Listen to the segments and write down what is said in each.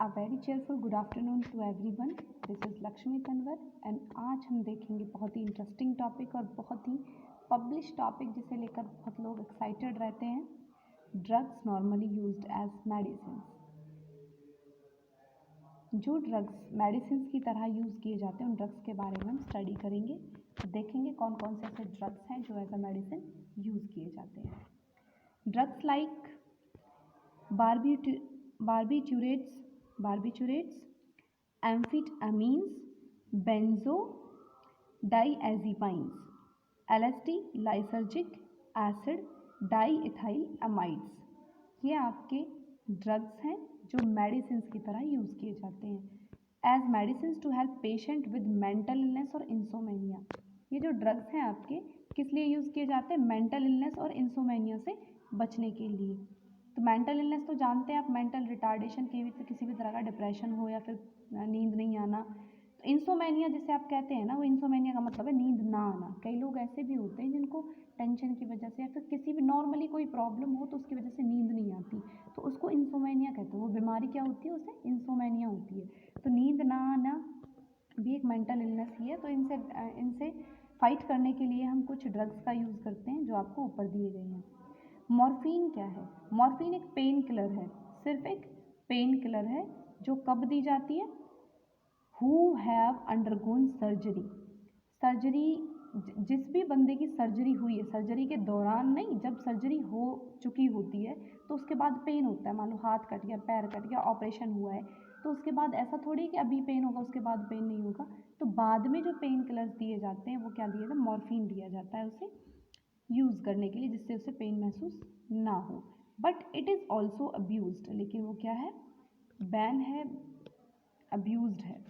A very cheerful good afternoon to everyone. This is Lakshmi Tanwar and आज हम देखेंगे बहुत ही इंटरेस्टिंग टॉपिक और बहुत ही पब्लिश टॉपिक जिसे लेकर बहुत लोग एक्साइटेड रहते हैं. Drugs normally used as medicine. जो ड्रग्स मेडिसिन की तरह यूज़ किए जाते हैं उन ड्रग्स के बारे में हम स्टडी करेंगे. तो देखेंगे कौन कौन से ऐसे ड्रग्स हैं जो एज अ मेडिसिन यूज़ किए जाते हैं. Drugs like barbiturates, amphetamines, benzodiazepines, LSD, lysergic acid, diethylamines. ये आपके ड्रग्स हैं जो मेडिसिन की तरह यूज़ किए जाते हैं as medicine to help patient with mental illness और इंसोमेनिया. ये जो ड्रग्स हैं आपके किस लिए यूज़ किए जाते हैं? मेंटल इलनेस और इंसोमेनिया से बचने के लिए. तो मेंटल इलनेस तो जानते हैं आप, मेंटल रिटार्डेशन की भी, तो किसी भी तरह का डिप्रेशन हो या फिर नींद नहीं आना. तो इंसोमेनिया जिसे आप कहते हैं ना, वो इंसोमेनिया का मतलब है नींद ना आना. कई लोग ऐसे भी होते हैं जिनको टेंशन की वजह से या फिर किसी भी नॉर्मली कोई प्रॉब्लम हो तो उसकी वजह से नींद नहीं आती, तो उसको इंसोमेनिया कहते हैं. वो बीमारी क्या होती है? उसे इंसोमेनिया होती है. तो नींद ना आना भी एक मेंटल इलनेस ही है. तो इनसे फाइट करने के लिए हम कुछ ड्रग्स का यूज़ करते हैं जो आपको ऊपर दिए गए हैं. मॉर्फिन क्या है? मॉर्फिन एक पेन किलर है, सिर्फ एक पेन किलर है जो कब दी जाती है? Who have undergone surgery. जिस भी बंदे की सर्जरी हुई है, सर्जरी के दौरान नहीं, जब सर्जरी हो चुकी होती है तो उसके बाद पेन होता है. मान लो हाथ कट गया, पैर कट गया, ऑपरेशन हुआ है, तो उसके बाद ऐसा थोड़ी कि अभी पेन होगा उसके बाद पेन नहीं होगा. तो बाद में जो पेन किलर्स दिए जाते हैं वो क्या दिया जाता है? मॉर्फिन दिया जाता है उसे यूज़ करने के लिए, जिससे उसे पेन महसूस ना हो. But it is also abused. लेकिन वो क्या है? बैन है, अब्यूज्ड है.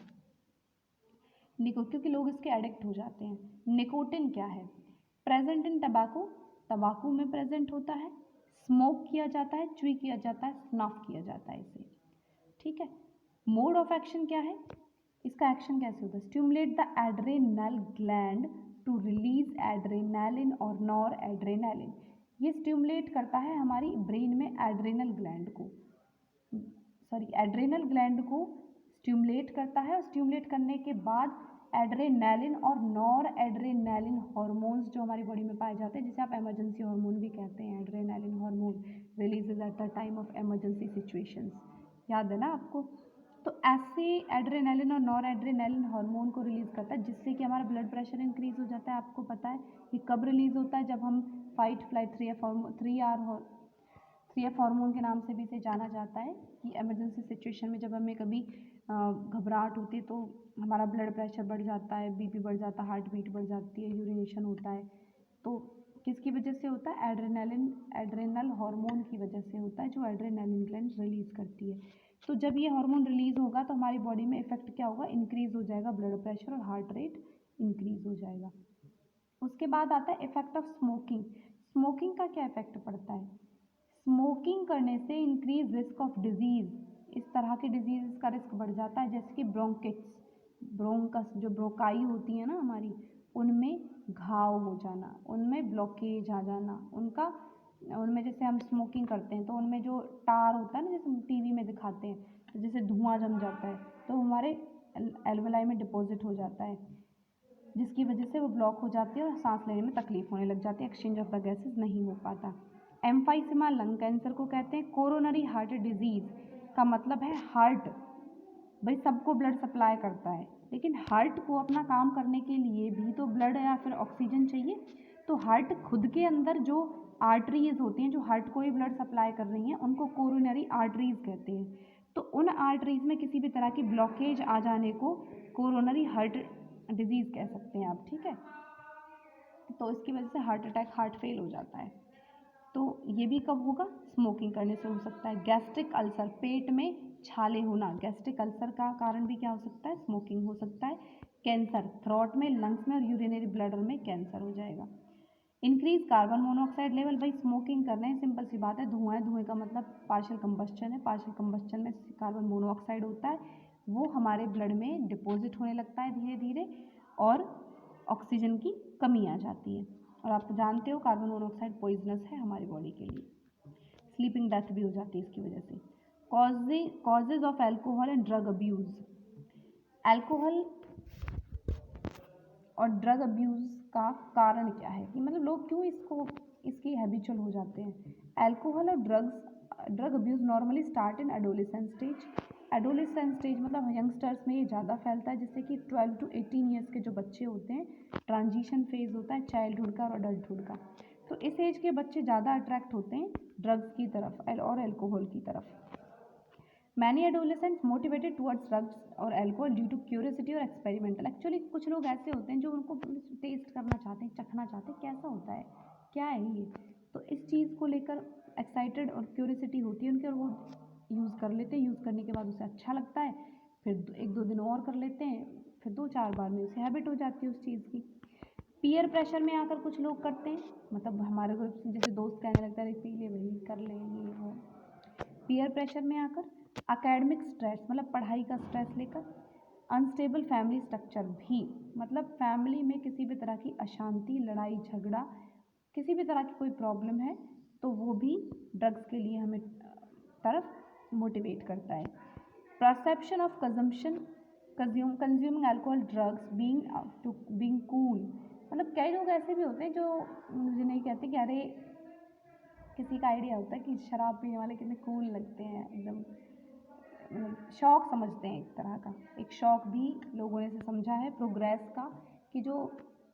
क्योंकि लोग इसके एडिक्ट हो जाते हैं. निकोटिन क्या है? प्रेजेंट इन टबैको, तंबाकू में प्रेजेंट होता है. स्मोक किया जाता है, च्युई किया जाता है, स्नफ किया जाता है इसे. ठीक है. मोड ऑफ एक्शन क्या है? इसका एक्शन कैसे होता है? Stimulate the adrenal gland to release adrenaline और नॉर एड्रेनालिन. ये स्टिमुलेट करता है हमारी ब्रेन में एड्रेनल ग्लैंड को स्टिमुलेट करता है. और स्टिमुलेट करने के बाद एड्रेनालिन और नॉर एड्रेनालिन हार्मोन्स जो हमारी बॉडी में पाए जाते हैं, जिसे आप इमरजेंसी हार्मोन भी कहते हैं. Adrenaline hormone releases at the time of emergency situations. याद है ना आपको? तो ऐसे एड्रेनालिन और नॉर एड्रेनालिन हार्मोन को रिलीज़ करता है जिससे कि हमारा ब्लड प्रेशर इंक्रीज़ हो जाता है. आपको पता है कि कब रिलीज़ होता है? जब हम फाइट फ्लाइट 3F हार्मोन के नाम से भी इसे जाना जाता है कि इमरजेंसी सिचुएशन में जब हमें कभी घबराहट होती है तो हमारा ब्लड प्रेशर बढ़ जाता है, बीपी बढ़ जाता है, हार्ट बीट बढ़ जाती है, यूरिनेशन होता है. तो किसकी वजह से होता है? एड्रेनल हार्मोन की वजह से होता है, जो एड्रेनालिन ग्लैंड रिलीज़ करती है. तो जब ये हार्मोन रिलीज़ होगा तो हमारी बॉडी में इफेक्ट क्या होगा? इंक्रीज़ हो जाएगा ब्लड प्रेशर और हार्ट रेट इंक्रीज़ हो जाएगा. उसके बाद आता है इफेक्ट ऑफ स्मोकिंग. स्मोकिंग का क्या इफेक्ट पड़ता है? स्मोकिंग करने से इंक्रीज रिस्क ऑफ डिजीज़. इस तरह के डिजीज़ का रिस्क बढ़ जाता है, जैसे कि ब्रोंकस जो ब्रोकाई होती है ना हमारी, उनमें घाव हो जाना, उनमें ब्लॉकेज आ जाना, उनमें जैसे हम स्मोकिंग करते हैं तो उनमें जो टार होता है ना, जैसे टीवी में दिखाते हैं, तो जैसे धुआं जम जाता है तो हमारे एल्वेलाई में डिपॉजिट हो जाता है, जिसकी वजह से वो ब्लॉक हो जाती है और सांस लेने में तकलीफ होने लग जाती है. एक्सचेंज ऑफ द गैसेज नहीं हो पाता. एम्फाइसीमा लंग कैंसर को कहते हैं कोरोनरी हार्ट डिजीज़. का मतलब है हार्ट. भाई सबको ब्लड सप्लाई करता है, लेकिन हार्ट को अपना काम करने के लिए भी तो ब्लड या फिर ऑक्सीजन चाहिए. तो हार्ट खुद के अंदर जो आर्टरीज होती हैं जो हार्ट को ही ब्लड सप्लाई कर रही हैं, उनको कोरोनरी आर्टरीज कहते हैं. तो उन आर्टरीज में किसी भी तरह की ब्लॉकेज आ जाने को कोरोनरी हार्ट डिजीज़ कह सकते हैं आप. ठीक है. तो इसकी वजह से हार्ट अटैक, हार्ट फेल हो जाता है. तो ये भी कब होगा? स्मोकिंग करने से हो सकता है. गैस्ट्रिक अल्सर, पेट में छाले होना, गैस्ट्रिक अल्सर का कारण भी क्या हो सकता है? स्मोकिंग हो सकता है. कैंसर, थ्रोट में, लंग्स में और यूरिनरी ब्लैडर में कैंसर हो जाएगा. Increase carbon monoxide level. भाई स्मोकिंग कर रहे हैं, सिंपल सी बात है, धुआं है, धुएं का मतलब पार्शियल कंबस्चन है. पार्शियल कंबस्चन में कार्बन मोनोऑक्साइड होता है, वो हमारे ब्लड में डिपॉजिट होने लगता है धीरे धीरे और ऑक्सीजन की कमी आ जाती है. और आप जानते हो कार्बन मोनोऑक्साइड पॉइजनस है हमारी बॉडी के लिए. स्लीपिंग डेथ भी हो जाती है इसकी वजह से. Causes of alcohol and drug abuse. Alcohol और ड्रग अब्यूज़ का कारण क्या है कि मतलब लोग क्यों इसकी हैबिचुअल हो जाते हैं। एल्कोहल और drug abuse normally start in adolescence stage. Adolescence stage मतलब यंगस्टर्स में ये ज़्यादा फैलता है, जिससे कि 12 to 18 ईयर्स के जो बच्चे होते हैं, ट्रांजिशन फेज़ होता है चाइल्डहुड का और अडल्टहुड का, तो इस एज के बच्चे ज़्यादा अट्रैक्ट होते हैं ड्रग्स की तरफ और एल्कोहल की तरफ। Many adolescents motivated towards drugs और एल्कोहल ड्यू टू क्यूरियोसिटी और एक्सपेरिमेंटल। एक्चुअली कुछ लोग ऐसे होते हैं जो उनको टेस्ट करना चाहते हैं, चखना चाहते हैं कैसा होता है, क्या है ये, तो इस चीज़ को लेकर एक्साइटेड और क्यूरियोसिटी होती है उनकी, और वो यूज़ कर लेते हैं। यूज़ करने के बाद उसे अच्छा लगता है, फिर 1-2 दिन और कर लेते हैं, फिर 2-4 बार में उसे हैबिट हो जाती है उस चीज़ की। पीयर प्रेशर में आकर कुछ लोग करते हैं, मतलब हमारे ग्रुप से जैसे दोस्त कहने लगता है पी ले भाई, कर ले ये वो। पीयर प्रेशर में आकर एकेडमिक स्ट्रेस मतलब पढ़ाई का स्ट्रेस लेकर, अनस्टेबल फैमिली स्ट्रक्चर भी, मतलब फैमिली में किसी भी तरह की अशांति, लड़ाई झगड़ा, किसी भी तरह की कोई प्रॉब्लम है तो वो भी ड्रग्स के लिए हमें तरफ मोटिवेट करता है। Perception of consuming alcohol drugs being cool, मतलब कई लोग ऐसे भी होते हैं जो मुझे नहीं कहते कि अरे किसी का आइडिया होता है कि शराब पीने वाले कितने कूल लगते हैं, एकदम शौक समझते हैं, एक तरह का एक शौक भी लोगों ने से समझा है प्रोग्रेस का, कि जो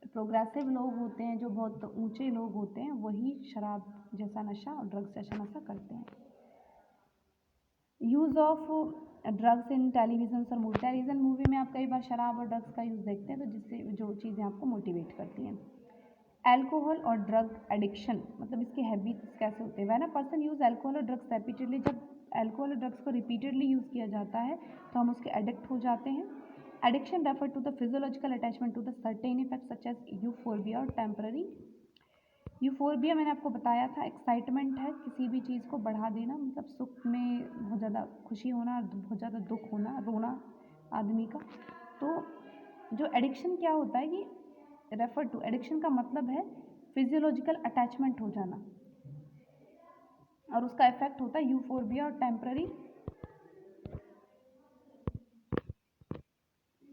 प्रोग्रेसिव लोग होते हैं, जो बहुत ऊंचे लोग होते हैं, वही शराब जैसा नशा और ड्रग्स जैसा नशा करते हैं। Use of drugs in television और मूवी। टेलीविज़न मूवी में आप कई बार शराब और ड्रग्स का यूज़ देखते हैं, तो जिससे जो चीज़ें आपको मोटिवेट करती हैं। एल्कोहल और ड्रग एडिक्शन, मतलब इसके हैबिट्स कैसे होते हैं। When a person use alcohol और ड्रग्स रिपीटेडली, जब एल्कोहल और ड्रग्स को रिपीटेडली यूज़ किया जाता है तो हम उसके एडिक्ट हो जाते हैं। Addiction refer to the physiological attachment to the certain effect such as euphorbia और टेम्पररी। यूफोर्बिया मैंने आपको बताया था, एक्साइटमेंट है, किसी भी चीज़ को बढ़ा देना, मतलब सुख में बहुत ज़्यादा खुशी होना, बहुत ज़्यादा दुख होना, रोना आदमी का। तो जो एडिक्शन क्या होता है कि रेफर टू, एडिक्शन का मतलब है फिजियोलॉजिकल अटैचमेंट हो जाना, और उसका इफेक्ट होता है यूफोर्बिया और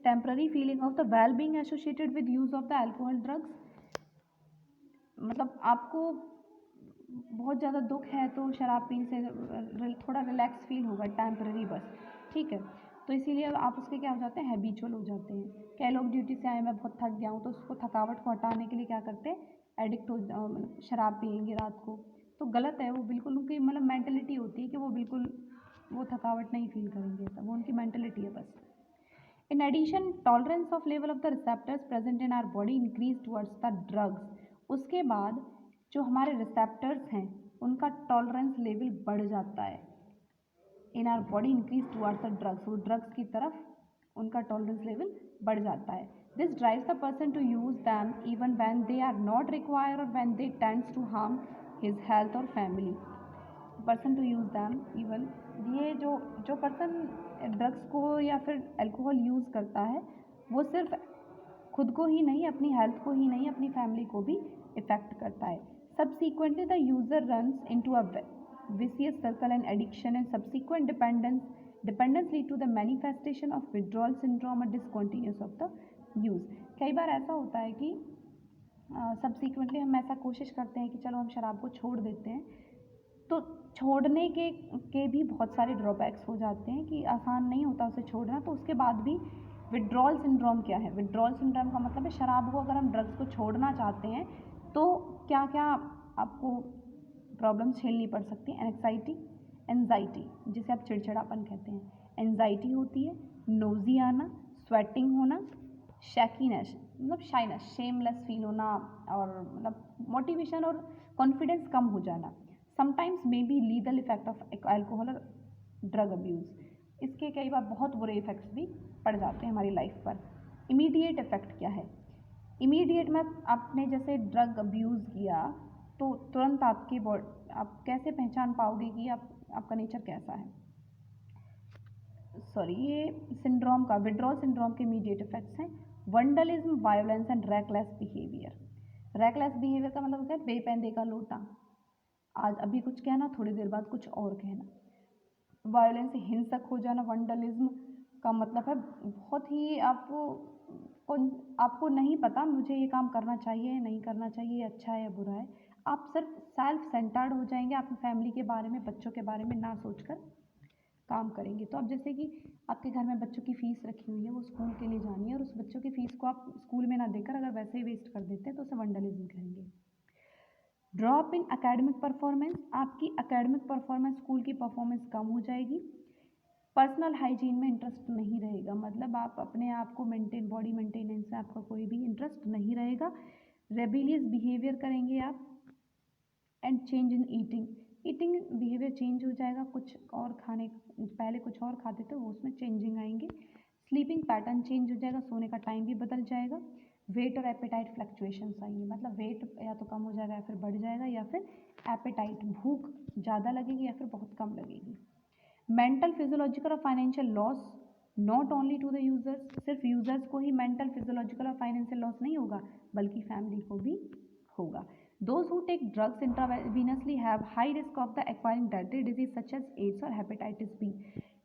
temporary feeling of the well being associated with use of the alcohol drugs. मतलब आपको बहुत ज़्यादा दुख है तो शराब पीने से थोड़ा रिलैक्स फील होगा, टेम्पररी बस, ठीक है, तो इसीलिए आप उसके क्या हो जाते हैं, हैबिचुअल हो जाते हैं। कई लोग ड्यूटी से आए, मैं बहुत थक गया हूँ, तो उसको थकावट को हटाने के लिए क्या करते हैं, एडिक्ट हो शराब पियेंगे रात को, तो गलत है वो बिल्कुल। उनकी मतलब मेंटलिटी होती है कि वो बिल्कुल वो थकावट नहीं फील करेंगे, ऐसा वो उनकी मेंटलिटी है बस। In addition, tolerance of level of the receptors present in our body increase towards the drugs. उसके बाद जो हमारे रिसेप्टर्स हैं उनका टॉलरेंस लेवल बढ़ जाता है। In our body increase towards the drugs, वो ड्रग्स की तरफ उनका टॉलरेंस लेवल बढ़ जाता है। This drives the person to use them even when they are not required और when they tends to harm his health और family. Person to use them even, ये जो पर्सन ड्रग्स को या फिर अल्कोहल यूज़ करता है वो सिर्फ खुद को ही नहीं, अपनी हेल्थ को ही नहीं, अपनी फैमिली को भी इफ़ेक्ट करता है। Subsequently the user runs into a vicious circle and addiction and subsequent dependence lead to the manifestation of withdrawal syndrome और डिसकंटिन्यूस ऑफ द यूज़। कई बार ऐसा होता है कि सबसीक्वेंटली हम ऐसा कोशिश करते हैं कि चलो हम शराब को छोड़ देते हैं, तो छोड़ने के भी बहुत सारे ड्रॉबैक्स हो जाते हैं कि आसान नहीं होता उसे छोड़ना। तो उसके बाद भी विड्रॉल सिंड्रोम क्या है, विड्रॉल सिंड्रोम का मतलब है शराब को अगर हम ड्रग्स को छोड़ना चाहते हैं तो क्या क्या आपको प्रॉब्लम झेलनी पड़ सकती है। एंजाइटी जिसे आप चिड़चिड़ापन कहते हैं, एंजाइटी होती है, नोजी आना, स्वेटिंग होना, शैकीनेस मतलब शाइनेस, शेमलेस फील होना, और मतलब मोटिवेशन और कॉन्फिडेंस कम हो जाना। Sometimes may be legal effect of alcohol और ड्रग अब्यूज़, इसके कई बार बहुत बुरे इफ़ेक्ट्स भी पड़ जाते हैं हमारी लाइफ पर। इमीडिएट इफ़ेक्ट क्या है, इमीडिएट में आपने जैसे ड्रग अब्यूज़ किया तो तुरंत आपकी आप कैसे पहचान पाओगे कि आपका नेचर कैसा है। ये सिंड्रोम का, विड्रॉल सिंड्रोम के इमीडिएट इफेक्ट्स हैं वंडलिज्म, violence and reckless behaviour. Reckless behaviour का मतलब क्या है, बेपैंदे का लोटा, आज अभी कुछ कहना, थोड़ी देर बाद कुछ और कहना। वायलेंस, हिंसक हो जाना। वंडलिज्म का मतलब है बहुत ही आपको नहीं पता मुझे ये काम करना चाहिए या नहीं करना चाहिए, अच्छा है या बुरा है। आप सिर्फ सेल्फ सेंटर्ड हो जाएंगे, अपनी फैमिली के बारे में, बच्चों के बारे में ना सोचकर काम करेंगे। तो अब जैसे कि आपके घर में बच्चों की फ़ीस रखी हुई है, वो स्कूल के लिए जानी है, और उस बच्चों की फ़ीस को आप स्कूल में ना देकर अगर वैसे ही वेस्ट कर देते हैं तो उसे वंडलिज्म कहेंगे। ड्रॉप इन एकेडमिक परफॉर्मेंस, आपकी एकेडमिक परफॉर्मेंस, स्कूल की परफॉर्मेंस कम हो जाएगी। पर्सनल हाइजीन में इंटरेस्ट नहीं रहेगा, मतलब आप अपने आप को मेंटेन, बॉडी मेंटेनेंस में आपका कोई भी इंटरेस्ट नहीं रहेगा। रेबिलियस बिहेवियर करेंगे आप। And change in eating behaviour change हो जाएगा, कुछ और खाने, पहले कुछ और खाते थे वो उसमें चेंजिंग आएंगे। स्लीपिंग पैटर्न चेंज हो जाएगा, सोने का टाइम भी बदल जाएगा। वेट और एपेटाइट फ्लक्चुएशंस आएंगे, मतलब वेट या तो कम हो जाएगा या फिर बढ़ जाएगा, या फिर एपेटाइट, भूख ज़्यादा लगेगी या फिर बहुत कम लगेगी। मेंटल, फिजियोलॉजिकल और financial loss not only to the users, सिर्फ यूजर्स को ही मेंटल, फिजियोलॉजिकल और फाइनेंशियल लॉस नहीं होगा बल्कि फैमिली को भी होगा। Those who take drugs intravenously have high risk of the acquiring deadly disease such as AIDS और hepatitis B।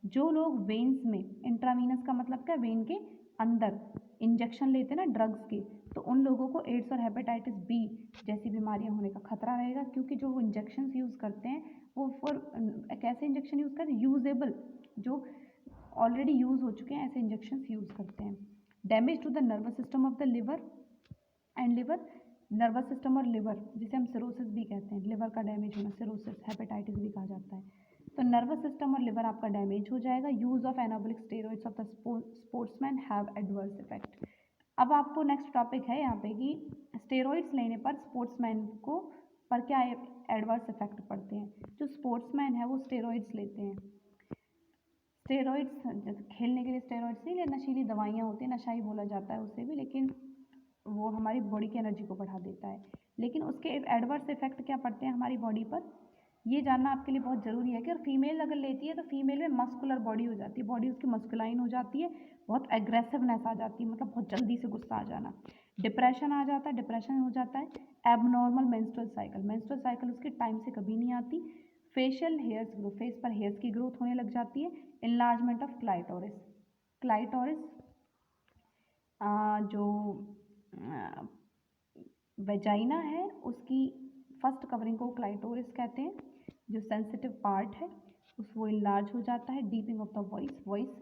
जो लोग वेन्स में, इंट्रावीनस का मतलब क्या, वेन के अंदर इंजेक्शन लेते हैं ना ड्रग्स के, तो उन लोगों को एड्स और हेपेटाइटिस बी जैसी बीमारियां होने का खतरा रहेगा, क्योंकि जो वो इंजेक्शन यूज़ करते हैं वो फॉर कैसे इंजेक्शन यूज़ करते हैं, यूजेबल, जो ऑलरेडी यूज़ हो चुके हैं ऐसे इंजेक्शन यूज़ करते हैं। Damage to the nervous system of the liver and liver, nervous system और लिवर, जिसे हम सिरोसिस भी कहते हैं, लिवर का डैमेज होना सिरोसिस, हेपेटाइटिस भी कहा जाता है। तो नर्वस सिस्टम और लिवर आपका डैमेज हो जाएगा। Use of anabolic steroids of the sportsman have adverse effect. अब आपको नेक्स्ट टॉपिक है यहाँ पे कि स्टेरॉइड्स लेने पर स्पोर्ट्समैन को पर क्या एडवर्स इफेक्ट पड़ते हैं। जो स्पोर्ट्समैन है वो स्टेरॉइड्स लेते हैं, स्टेरॉइड्स खेलने के लिए स्टेरॉइड्स नहीं, नशीली दवाइयाँ होती हैं, नशा ही बोला जाता है उसे भी, लेकिन वो हमारी बॉडी की एनर्जी को बढ़ा देता है। लेकिन उसके एडवर्स इफेक्ट क्या पड़ते हैं हमारी बॉडी पर, ये जानना आपके लिए बहुत ज़रूरी है कि और फीमेल अगर लेती है तो फीमेल में मस्कुलर बॉडी हो जाती है, बॉडी उसकी मस्कुलाइन हो जाती है, बहुत एग्रेसिवनेस आ जाती है, मतलब बहुत जल्दी से गुस्सा आ जाना। डिप्रेशन आ जाता है, डिप्रेशन हो जाता है। एबनॉर्मल मेंस्ट्रुअल साइकिल उसके टाइम से कभी नहीं आती। फेशियल हेयर्स ग्रो, फेस पर हेयर्स की ग्रोथ होने लग जाती है। इनलार्जमेंट ऑफ क्लाइटोरिस, क्लाइटोरिस जो वेजाइना है उसकी फर्स्ट कवरिंग को क्लाइटोरिस कहते हैं। जो सेंसिटिव पार्ट है वो इनलार्ज हो जाता है। डीपिंग ऑफ द वॉइस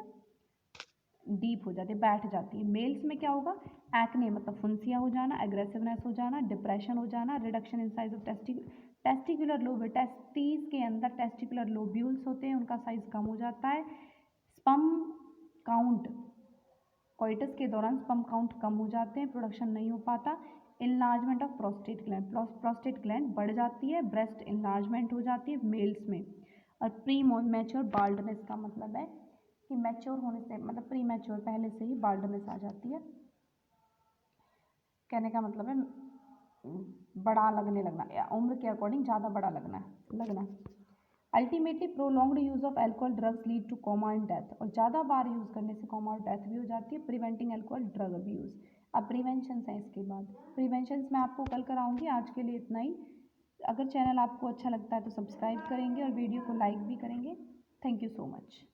डीप हो जाती है, बैठ जाती है। मेल्स में क्या होगा, एक्ने मतलब फुंसियाँ हो जाना, एग्रेसिवनेस हो जाना, डिप्रेशन हो जाना, reduction in size of testicular lobe, testis के अंदर टेस्टिकुलर लोब्यूल्स होते हैं, उनका साइज कम हो जाता है। स्पर्म काउंट, कोइटस के दौरान स्पर्म काउंट कम हो जाते हैं, प्रोडक्शन नहीं हो पाता। इनलार्जमेंट ऑफ प्रोस्टेट ग्लैंड बढ़ जाती है। ब्रेस्ट इनलार्जमेंट हो जाती है मेल्स में। और प्री मैच्योर बाल्डनेस का मतलब है कि मैच्योर होने से, मतलब प्री मैच्योर पहले से ही बाल्डनेस आ जाती है, कहने का मतलब है बड़ा लगने लगना, या उम्र के अकॉर्डिंग ज़्यादा बड़ा लगना। Ultimately prolonged use of alcohol drugs lead two comma and death, और ज़्यादा बार यूज़ करने से कोमा और डेथ भी हो जाती है। प्रिवेंटिंग एल्कोहल ड्रग अब्यूज़, अब प्रिवेंशन है इसके बाद, प्रिवेंशन मैं आपको कल कराऊंगी। आज के लिए इतना ही। अगर चैनल आपको अच्छा लगता है तो सब्सक्राइब करेंगे और वीडियो को लाइक भी करेंगे। Thank you so much.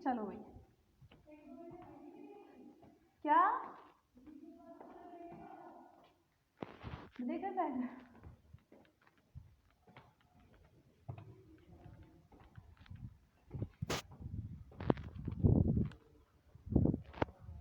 चलो भाई, क्या देखा था।